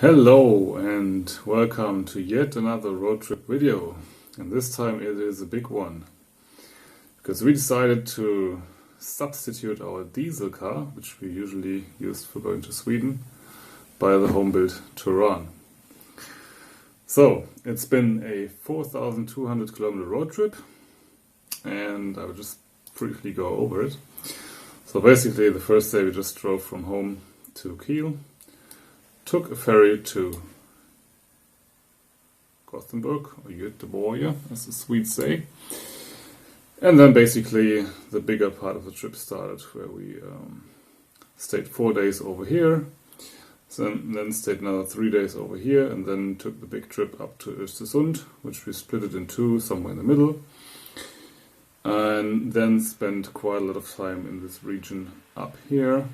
Hello and welcome to yet another road trip video, and this time it is a big one because we decided to substitute our diesel car, which we usually used for going to Sweden, by the home-built Touran. So it's been a 4,200 kilometer road trip, and I will just briefly go over it. So basically the first day we just drove from home to Kiel, took a ferry to Gothenburg, or Göteborg, as the Swedes say. And then basically the bigger part of the trip started, where we stayed 4 days over here, then stayed another 3 days over here, and then took the big trip up to Östersund, which we split it in two, somewhere in the middle. And then spent quite a lot of time in this region up here.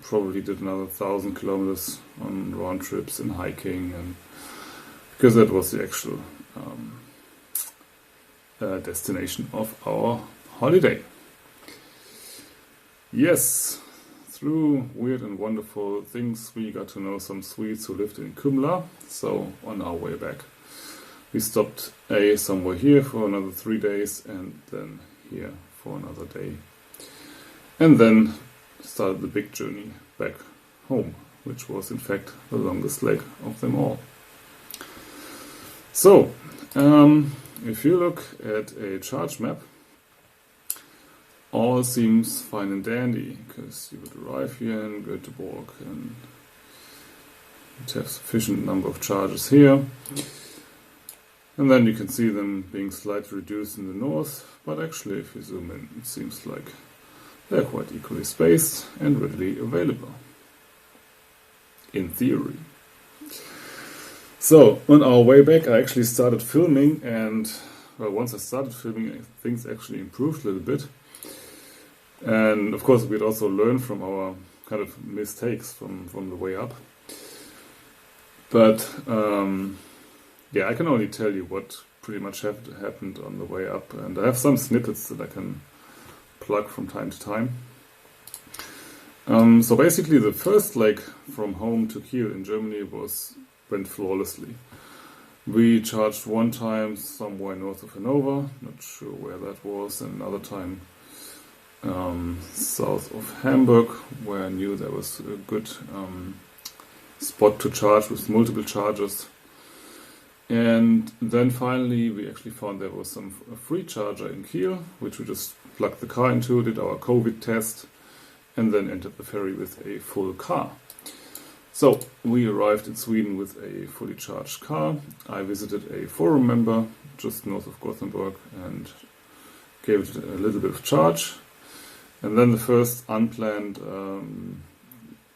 Probably did another 1,000 kilometers on round trips and hiking, and because that was the actual destination of our holiday. Yes, through weird and wonderful things we got to know some Swedes who lived in Kumla. So on our way back we stopped somewhere here for another 3 days, and then here for another day, and then started the big journey back home, which was in fact the longest leg of them all. So, if you look at a charge map, all seems fine and dandy, because you would arrive here in Göteborg and you'd have sufficient number of charges here. And then you can see them being slightly reduced in the north, but actually if you zoom in, it seems like they're quite equally spaced and readily available, in theory. So, on our way back I actually started filming, and well, once I started filming things actually improved a little bit. And of course we'd also learned from our kind of mistakes from the way up. But yeah, I can only tell you what pretty much happened on the way up, and I have some snippets that I can plug from time to time. So basically the first leg from home to Kiel in Germany went flawlessly. We charged one time somewhere north of Hanover, not sure where that was, and another time south of Hamburg, where I knew there was a good spot to charge with multiple chargers. And then finally we actually found there was a free charger in Kiel, which we just plugged the car into, did our COVID test, and then entered the ferry with a full car. So we arrived in Sweden with a fully charged car. I visited a forum member just north of Gothenburg and gave it a little bit of charge. And then the first unplanned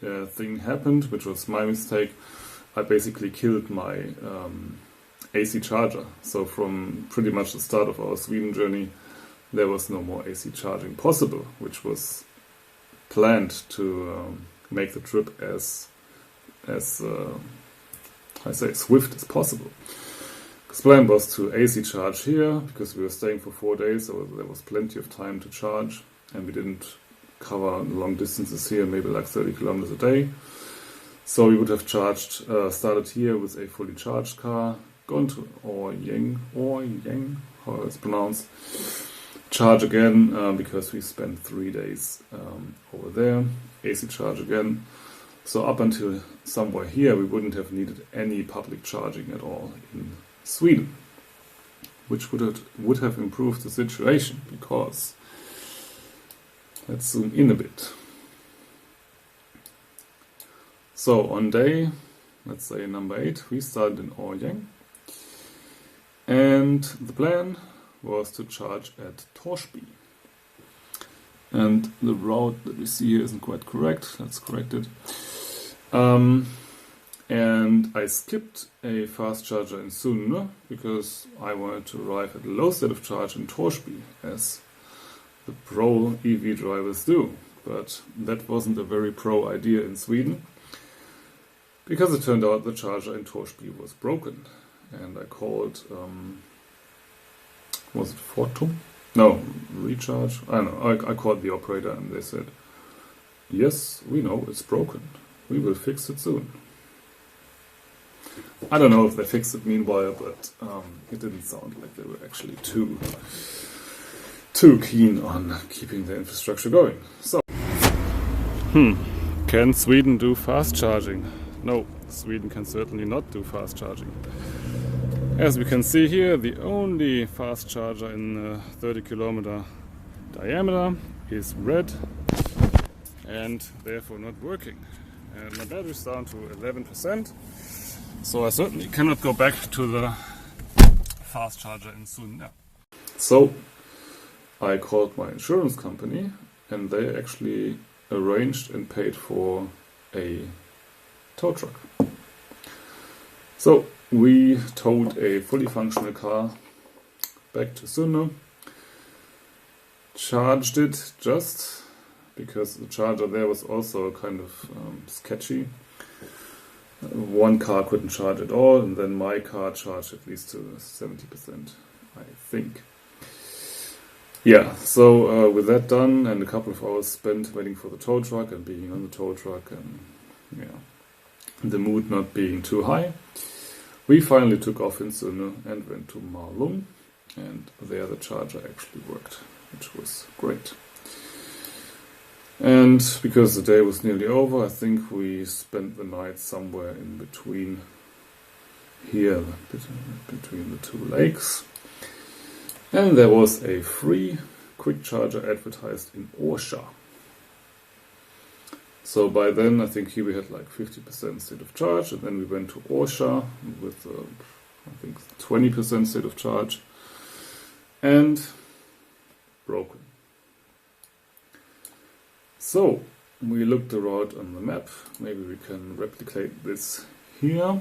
thing happened, which was my mistake. I basically killed my AC charger. So from pretty much the start of our Sweden journey, there was no more AC charging possible, which was planned to make the trip as swift as possible. Because plan was to AC charge here, because we were staying for 4 days, so there was plenty of time to charge, and we didn't cover long distances here, maybe like 30 kilometers a day. So we would have started here with a fully charged car, gone to Årjäng, how it's pronounced, charge again, because we spent 3 days over there, AC charge again. So up until somewhere here we wouldn't have needed any public charging at all in Sweden, which would have improved the situation, because let's zoom in a bit. So on day, let's say number 8, we started in Årjäng, and the plan was to charge at Torsby. And the route that we see here isn't quite correct, let's correct it. And I skipped a fast charger in Sunne because I wanted to arrive at a low state of charge in Torsby, as the pro EV drivers do. But that wasn't a very pro idea in Sweden, because it turned out the charger in Torsby was broken. And I called, was it Fortum? No, Recharge. I don't know. I called the operator and they said, yes, we know it's broken. we will fix it soon. I don't know if they fixed it meanwhile, but it didn't sound like they were actually too keen on keeping the infrastructure going. So, can Sweden do fast charging? No, Sweden can certainly not do fast charging. As we can see here, the only fast charger in 30 kilometer diameter is red and therefore not working. And my battery is down to 11%, so I certainly cannot go back to the fast charger in Sunne. So I called my insurance company and they actually arranged and paid for a tow truck. So we towed a fully functional car back to Sunne, charged it just because the charger there was also kind of sketchy. One car couldn't charge at all, and then my car charged at least to 70%, I think. Yeah, so with that done and a couple of hours spent waiting for the tow truck and being on the tow truck and the mood not being too high, we finally took off in Sunne and went to Malung, and there the charger actually worked, which was great. And because the day was nearly over, I think we spent the night somewhere in between here, between the two lakes. And there was a free quick charger advertised in Orsa. So by then, I think here we had like 50% state of charge, and then we went to Orsa with, I think, 20% state of charge, and broken. So we looked around on the map. Maybe we can replicate this here.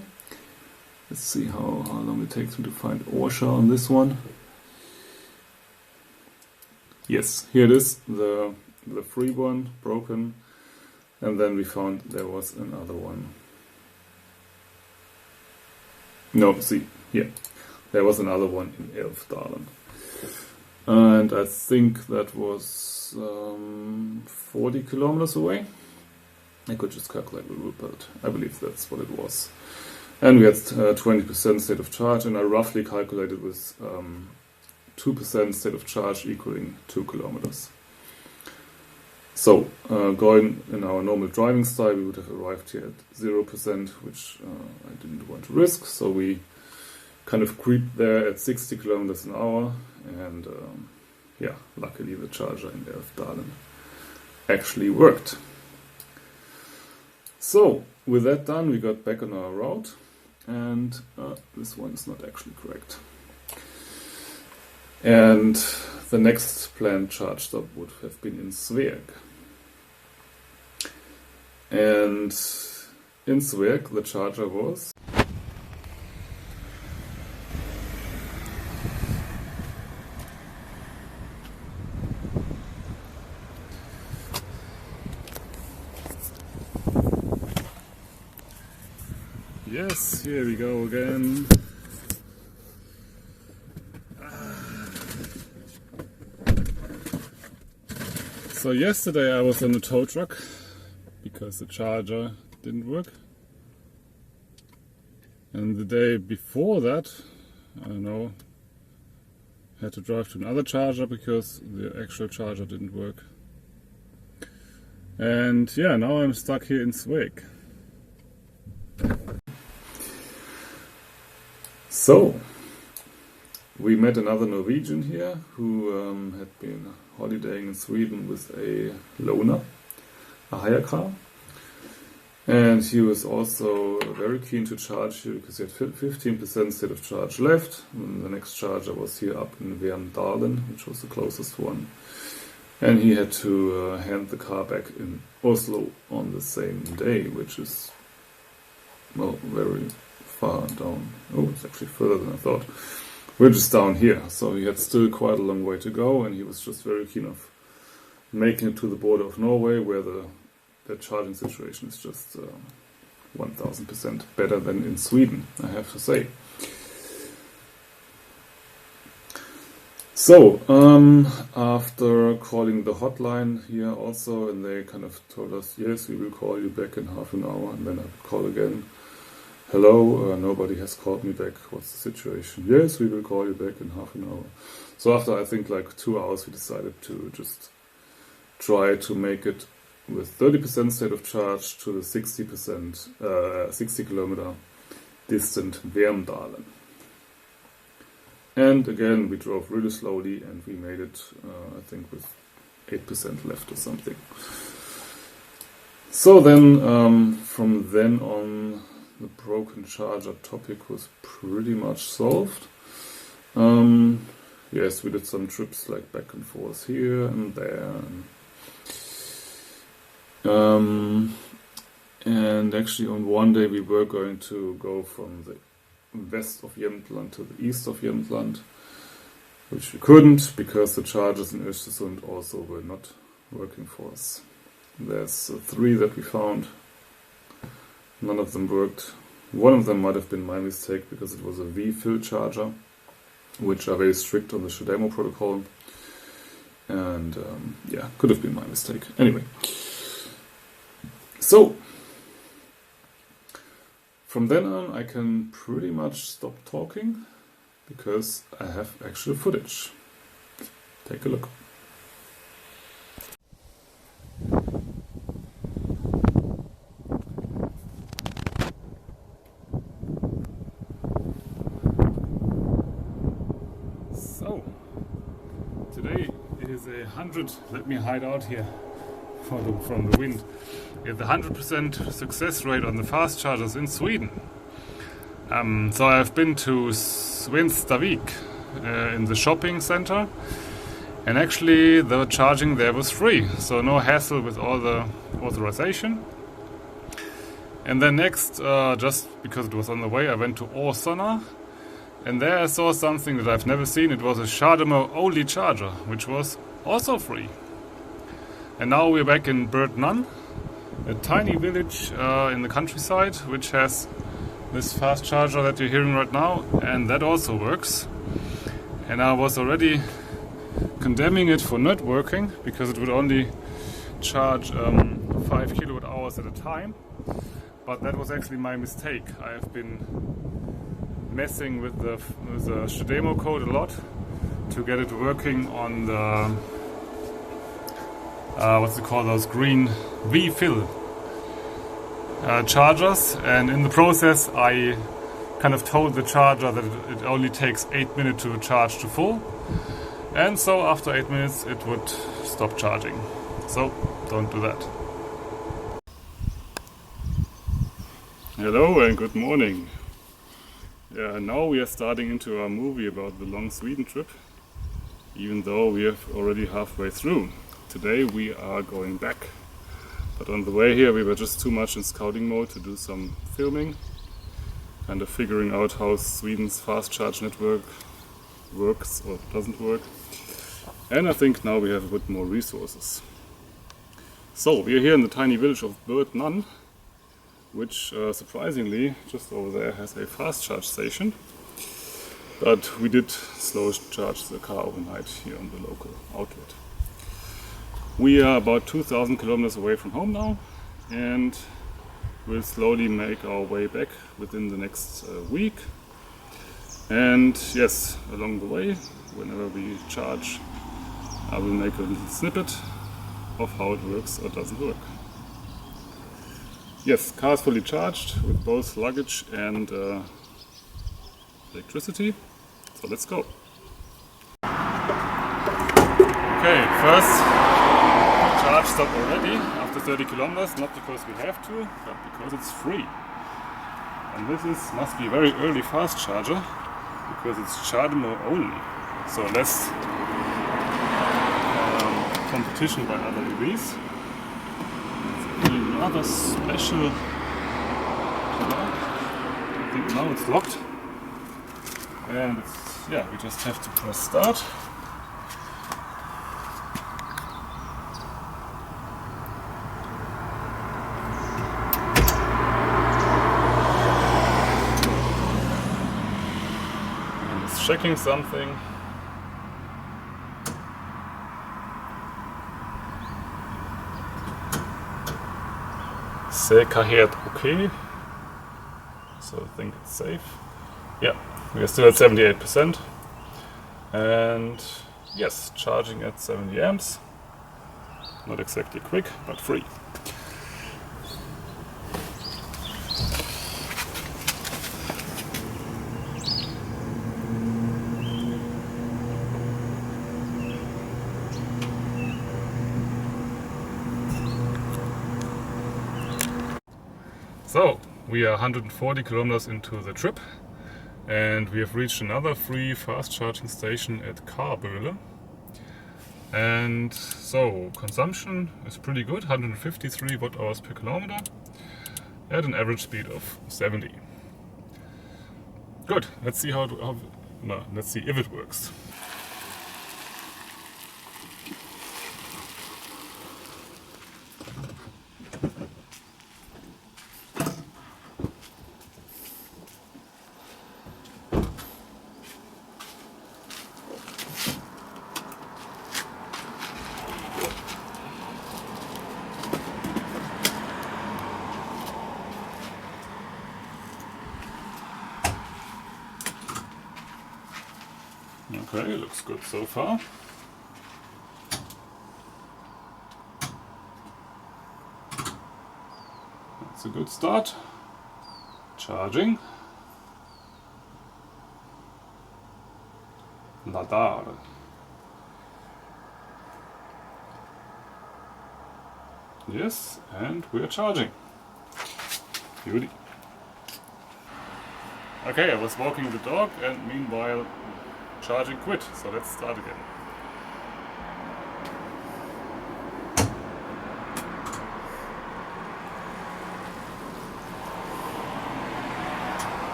Let's see how long it takes me to find Orsa on this one. Yes, here it is, the free one, broken. And then we found there was another one. No, see, here. There was another one in Älvdalen. And I think that was 40 kilometers away. I could just calculate the route, but I believe that's what it was. And we had 20% state of charge, and I roughly calculated with 2% state of charge equaling 2 kilometers. So, going in our normal driving style, we would have arrived here at 0%, which I didn't want to risk. So we kind of creeped there at 60 kilometers an hour, and luckily the charger in Älvdalen actually worked. So, with that done, we got back on our route, and this one is not actually correct. And the next planned charge stop would have been in Sveg. And in Sveg, the charger was yes, here we go again. So yesterday I was on a tow truck because the charger didn't work. And the day before that, I don't know, had to drive to another charger because the actual charger didn't work. And yeah, now I'm stuck here in Sveg. So, we met another Norwegian here who had been holidaying in Sweden with a loaner, a hire car. And he was also very keen to charge here because he had 15% state of charge left. And the next charger was here up in Vemdalen, which was the closest one. And he had to hand the car back in Oslo on the same day, which is, well, very far down. Oh, it's actually further than I thought. We're just down here, so he had still quite a long way to go, and he was just very keen of making it to the border of Norway, where the charging situation is just 1000% better than in Sweden, I have to say. So, after calling the hotline here also, and they kind of told us, yes, we will call you back in half an hour, and then I would call again. Hello, nobody has called me back. What's the situation? Yes, we will call you back in half an hour. So after I think like 2 hours, we decided to just try to make it with 30% state of charge to the 60%, 60 kilometer distant Wermdalen. And again, we drove really slowly and we made it, I think, with 8% left or something. So then, from then on, the broken charger topic was pretty much solved. Yes, we did some trips like back and forth here and there. And actually on one day we were going to go from the west of Jämtland to the east of Jämtland, which we couldn't because the chargers in Östersund also were not working for us. There's 3 that we found. None of them worked. One of them might have been my mistake because it was a V-fill charger, which are very strict on the CHAdeMO protocol. And yeah, could have been my mistake. Anyway. So, from then on I can pretty much stop talking because I have actual footage. Take a look. So, today is 100, let me hide out here from the wind. We have the 100% success rate on the fast chargers in Sweden. So I've been to Svenstavik in the shopping center, and actually the charging there was free, so no hassle with all the authorization. And then next, just because it was on the way, I went to Åsarna, and there I saw something that I've never seen. It was a CHAdeMO only charger, which was also free. And now we're back in Birdnun, a tiny village in the countryside, which has this fast charger that you're hearing right now, and that also works. And I was already condemning it for not working because it would only charge 5 kilowatt hours at a time. But that was actually my mistake. I have been messing with the CHAdeMO code a lot to get it working on the what's it called, those green V-fill chargers, and in the process I kind of told the charger that it only takes 8 minutes to charge to full, and so after 8 minutes it would stop charging. So don't do that. Hello and good morning. Yeah, now we are starting into our movie about the long Sweden trip, even though we are already halfway through. Today we are going back, but on the way here we were just too much in scouting mode to do some filming, kind of figuring out how Sweden's fast charge network works or doesn't work, and I think now we have a bit more resources. So we are here in the tiny village of Birdnun, which surprisingly just over there has a fast charge station, but we did slow charge the car overnight here on the local outlet. We are about 2,000 kilometers away from home now, and we'll slowly make our way back within the next week. And yes, along the way, whenever we charge, I will make a little snippet of how it works or doesn't work. Yes, car is fully charged with both luggage and electricity, so let's go. Okay, first charge stop already after 30 kilometers, not because we have to, but because it's free. And this must be a very early fast charger, because it's CHAdeMO only. So less competition by other EVs. It's another special plug. I think now it's locked. And it's, yeah, we just have to press start. Checking something. Seca here at OK. So I think it's safe. Yeah, we are still at 78%. And yes, charging at 70 amps. Not exactly quick, but free. So, we are 140 kilometers into the trip and we have reached another free fast charging station at Karböle. And so, consumption is pretty good, 153 watt hours per kilometer at an average speed of 70. Good, let's see let's see if it works. Okay, looks good so far. That's a good start. Charging. Ladare. Yes, and we're charging. Beauty. Okay, I was walking the dog and meanwhile charging quit, so let's start again.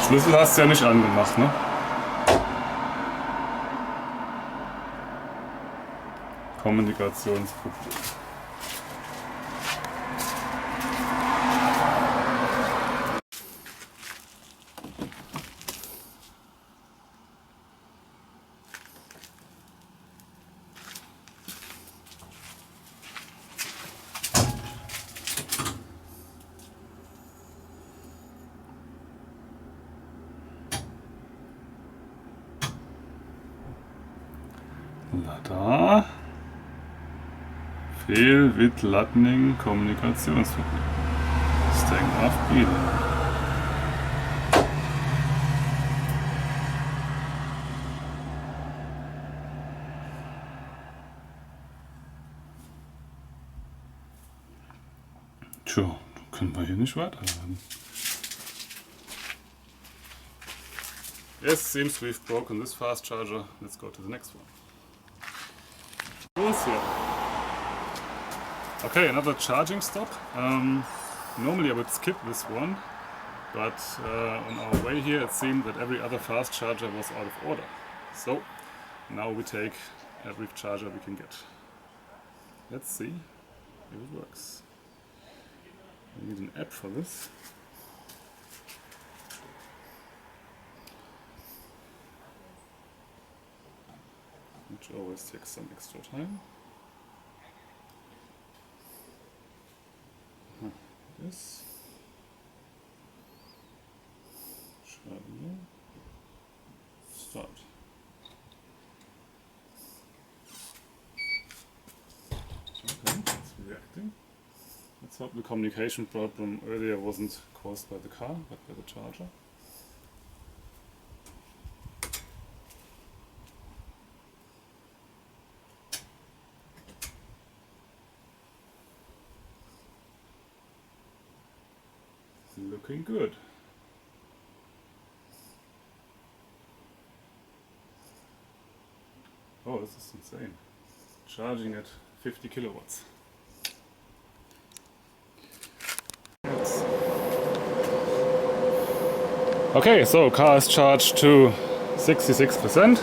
Schlüssel hast du ja nicht angemacht, ne? Kommunikationsproblem. Da. Fehlwidlatning Kommunikationsproblem. Staying offbeat. Tja, können wir hier nicht weiterladen. Yes, seems we've broken this fast charger. Let's go to the next one. Okay, another charging stop. Normally I would skip this one, but on our way here it seemed that every other fast charger was out of order. So now we take every charger we can get. Let's see if it works. We need an app for this. Which always takes some extra time. This. Charger. Start. Okay, it's reacting. Let's hope the communication problem earlier wasn't caused by the car, but by the charger. Looking good. Oh, this is insane. Charging at 50 kilowatts. Okay, so car is charged to 66%,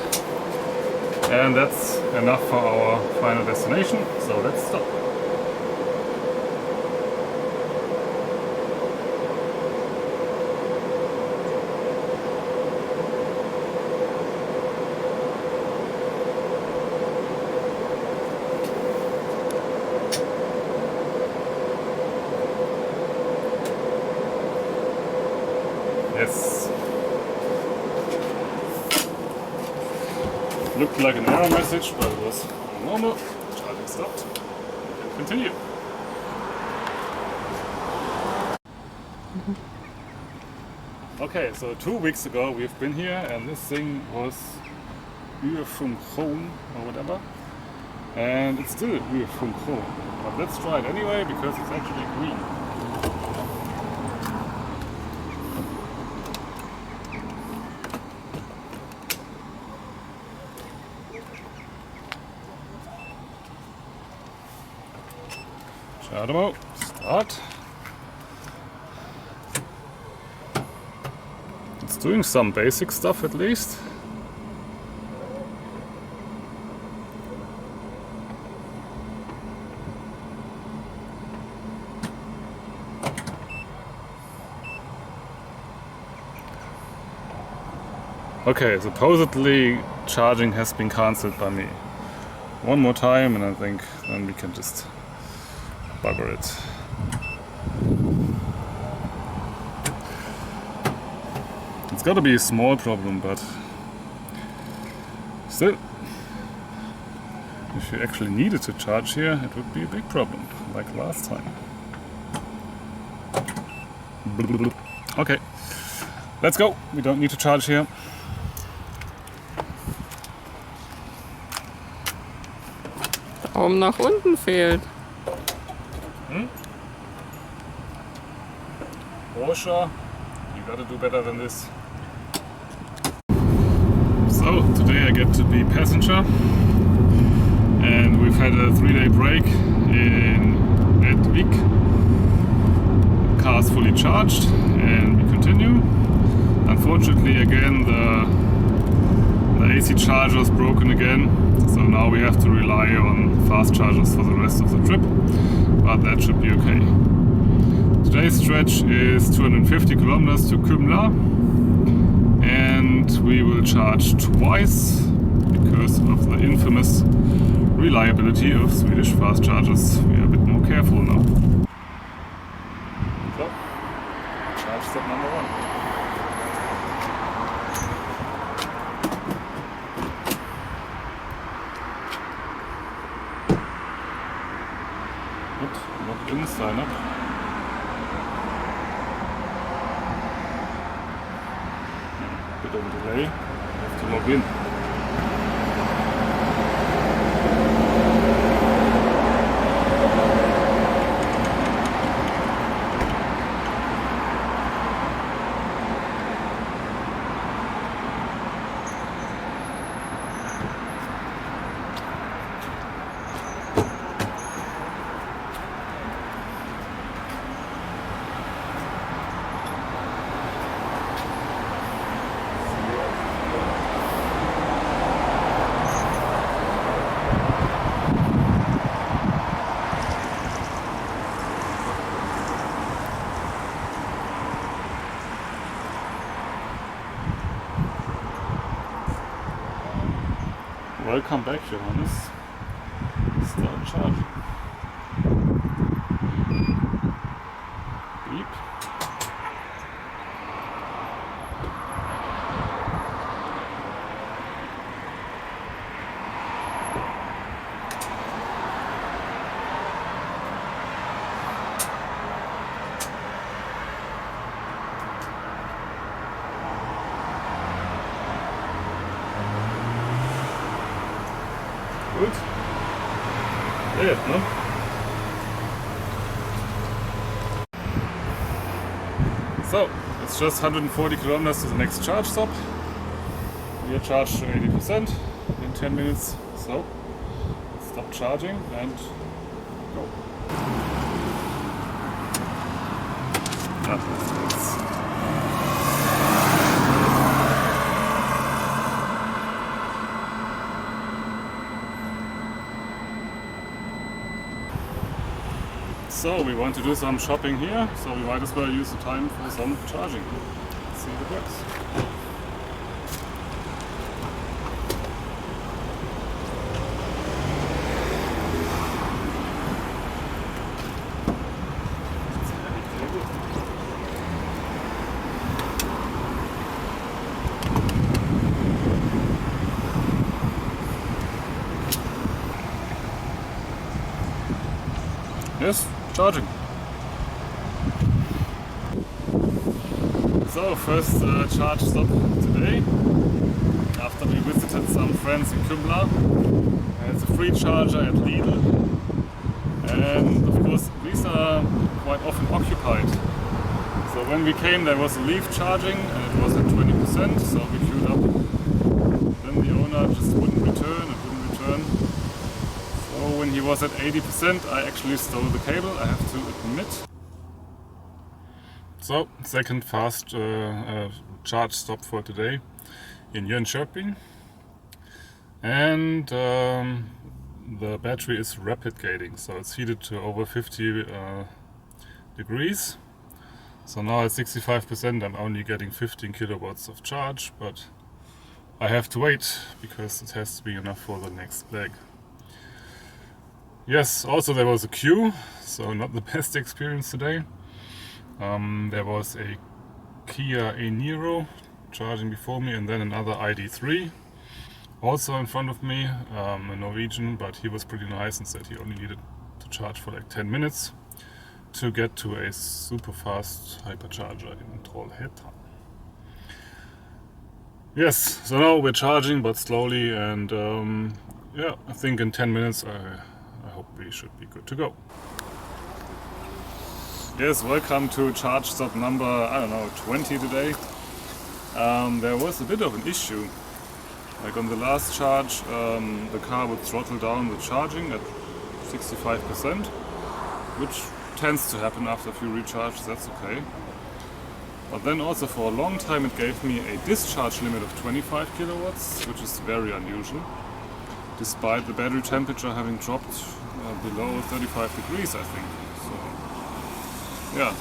and that's enough for our final destination, so let's stop. Yes. Looked like an error message, but it was normal. Charging stopped. And continue. Okay, so 2 weeks ago we've been here and this thing was Uerfunction or whatever. And it's still Uerfunction. But let's try it anyway because it's actually green. Chargemo, start. It's doing some basic stuff at least. Okay, supposedly charging has been cancelled by me. One more time and I think then we can just bugger it. It's gotta be a small problem, but still, if you actually needed to charge here, it would be a big problem, like last time. Okay, let's go. We don't need to charge here. Warum nach unten fehlt? Porsche, you gotta do better than this. So, today I get to be passenger and we've had a 3-day break at Wiek. Car's fully charged and we continue. Unfortunately again the AC charger is broken again, so now we have to rely on fast chargers for the rest of the trip, but that should be okay. Today's stretch is 250 kilometers to Kumla and we will charge twice because of the infamous reliability of Swedish fast chargers. We are a bit more careful now. So, charge step number 1. Not in, sign up. Bit of a delay, have to log in. Welcome back, Johannes. Start charging. Beep. Gut. Ja, ne? So, it's just 140 kilometers to the next charge stop. We are charged to 80% in 10 minutes. So, stop charging and go. That's So we want to do some shopping here, so we might as well use the time for some charging. Let's see if it works. charging. So first charge stop today, after we visited some friends in Kumla. It's a free charger at Lidl, and of course these are quite often occupied. So when we came there was a leaf charging and it was at 20%, so we queued up. Then the owner just wouldn't return and wouldn't return. So when he was at 80% I actually stole the cable, I have to admit. So, second fast charge stop for today in Jönköping, and the battery is rapid gating, so it's heated to over 50 degrees. So now at 65% I'm only getting 15 kilowatts of charge, but I have to wait because it has to be enough for the next leg. Yes, also there was a queue, so not the best experience today. There was a Kia e-Niro charging before me, and then another ID.3 also in front of me, a Norwegian, but he was pretty nice and said he only needed to charge for like 10 minutes to get to a super fast hypercharger in Trollhättan. Yes, so now we're charging, but slowly, and yeah, I think in 10 minutes I hope we should be good to go. Yes, welcome to charge stop number, I don't know, 20 today. There was a bit of an issue. Like on the last charge, the car would throttle down the charging at 65%, which tends to happen after a few recharges, that's okay. But then also for a long time it gave me a discharge limit of 25 kilowatts, which is very unusual, despite the battery temperature having dropped below 35 degrees, I think. Yeah.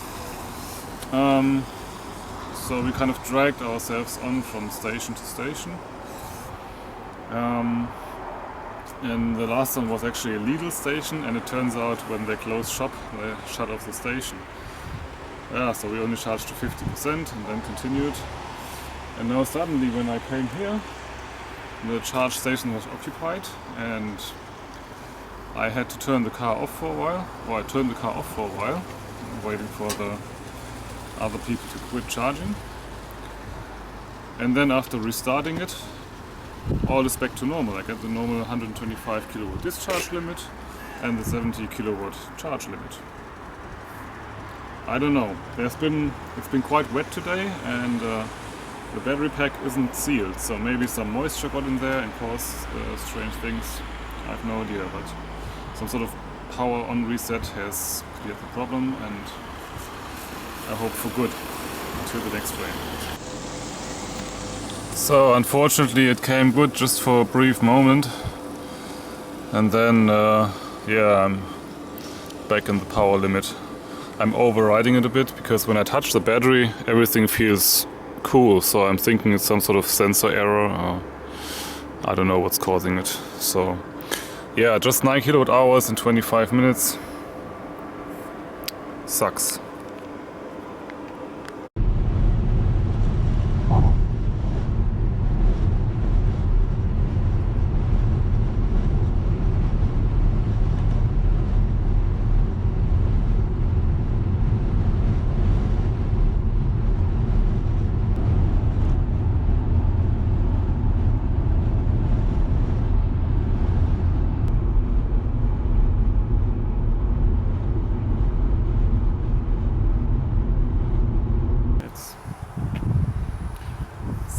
So we kind of dragged ourselves on from station to station. And the last one was actually a Lidl station, and it turns out when they close shop, they shut off the station. Yeah, so we only charged to 50% and then continued. And now suddenly when I came here, the charge station was occupied and I had to turn the car off for a while, or I turned the car off for a while, waiting for the other people to quit charging. And then after restarting it, all is back to normal. I get the normal 125 kilowatt discharge limit and the 70 kilowatt charge limit. I don't know. It's been quite wet today, and the battery pack isn't sealed, so maybe some moisture got in there and caused strange things. I have no idea, but some sort of power on reset has cleared the problem, and I hope for good until the next rain. So unfortunately it came good just for a brief moment, and then yeah, I'm back in the power limit. I'm overriding it a bit because when I touch the battery everything feels cool, so I'm thinking it's some sort of sensor error, or I don't know what's causing it. So yeah, just 9 kilowatt hours in 25 minutes. Sucks.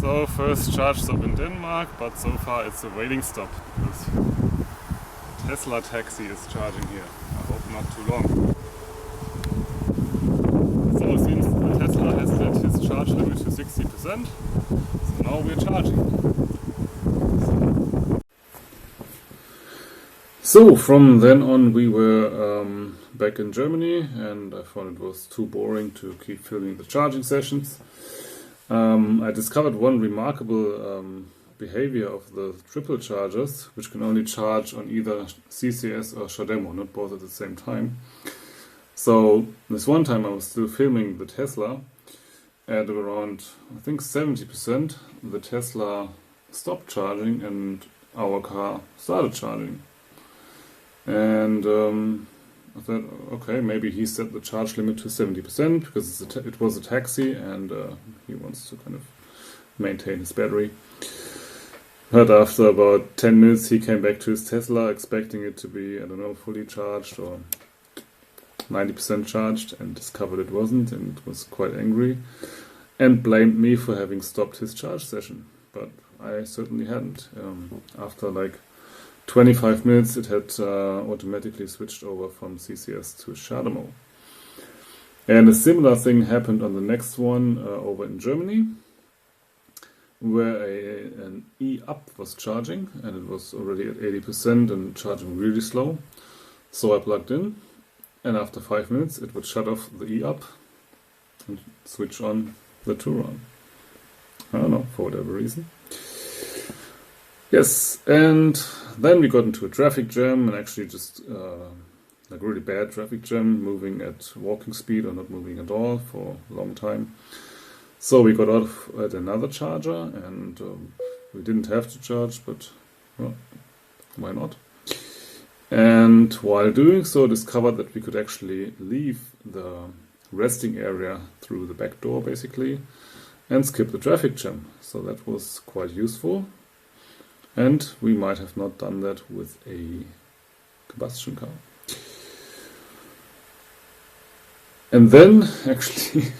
So first charge stop in Denmark, but so far it's a waiting stop because Tesla taxi is charging here. I hope not too long. So it seems the Tesla has set his charge limit to 60%, so now we're charging. So from then on we were back in Germany, and I found it was too boring to keep filming the charging sessions. I discovered one remarkable behavior of the triple chargers, which can only charge on either CCS or CHAdeMO, not both at the same time. So this one time I was still filming the Tesla. At around, I think 70%, the Tesla stopped charging and our car started charging. And I thought, okay, maybe he set the charge limit to 70% because it was a taxi and he wants to kind of maintain his battery. But after about 10 minutes, he came back to his Tesla expecting it to be, I don't know, fully charged or 90% charged, and discovered it wasn't, and was quite angry and blamed me for having stopped his charge session. But I certainly hadn't. After like 25 minutes, it had automatically switched over from CCS to CHAdeMO. And a similar thing happened on the next one over in Germany, where an e-up was charging, and it was already at 80% and charging really slow. So I plugged in, and after 5 minutes it would shut off the e-up and switch on the Touran. I don't know, for whatever reason. Yes, and then we got into a traffic jam, and actually just like really bad traffic jam, moving at walking speed or not moving at all for a long time. So we got out at another charger, and we didn't have to charge, but well, why not? And while doing so, discovered that we could actually leave the resting area through the back door, basically, and skip the traffic jam. So that was quite useful. And we might have not done that with a combustion car. And then, actually,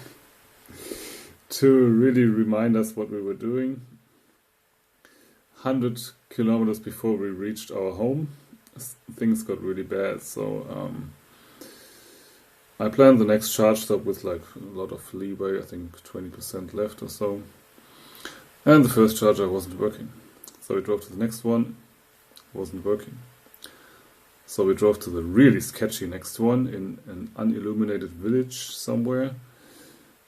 to really remind us what we were doing, 100 kilometers before we reached our home, things got really bad. So I planned the next charge stop with like a lot of leeway, I think 20% left or so. And the first charger wasn't working. So we drove to the next one, wasn't working. So we drove to the really sketchy next one in an unilluminated village somewhere.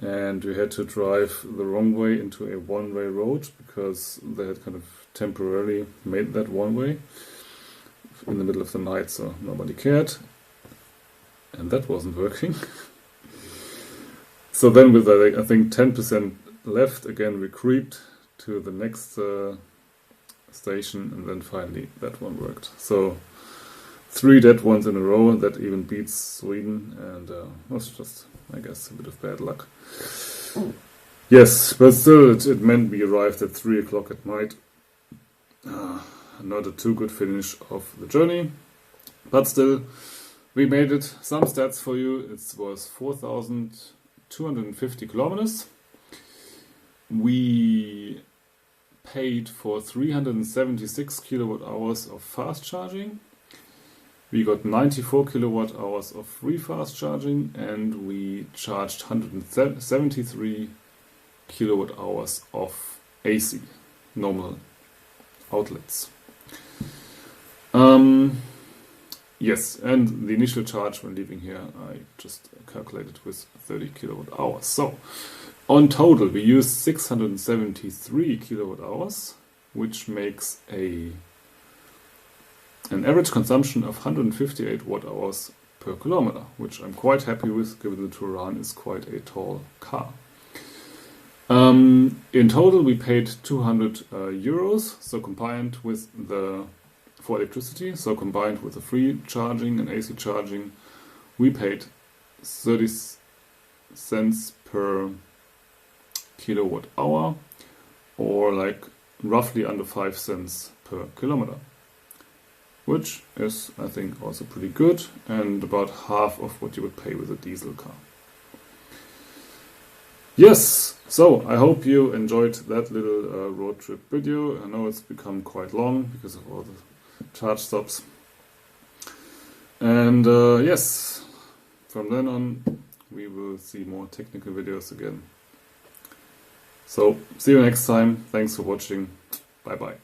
And we had to drive the wrong way into a one-way road because they had kind of temporarily made that one way in the middle of the night, so nobody cared. And that wasn't working. So then with I think 10% left, again we creeped to the next station, and then finally that one worked. So 3 dead ones in a row, that even beats Sweden, and was just, I guess, a bit of bad luck. Yes, but still it meant we arrived at 3 o'clock at night. Not a too good finish of the journey, but still we made it. Some stats for you: it was 4,250 kilometers. We paid for 376 kilowatt hours of fast charging. We got 94 kilowatt hours of free fast charging, and we charged 173 kilowatt hours of AC, normal outlets. Yes, and the initial charge when leaving here, I just calculated with 30 kilowatt hours. So, on total, we used 673 kilowatt hours, which makes an average consumption of 158 watt hours per kilometer, which I'm quite happy with, given the Touran is quite a tall car. In total, we paid 200 euros, so combined with for electricity, so combined with the free charging and AC charging, we paid 30 cents per kilowatt hour, or like roughly under 5 cents per kilometer, which is, I think, also pretty good, and about half of what you would pay with a diesel car. Yes, so I hope you enjoyed that little road trip video. I know it's become quite long because of all the charge stops. And yes, from then on we will see more technical videos again. So, see you next time. Thanks for watching. Bye bye.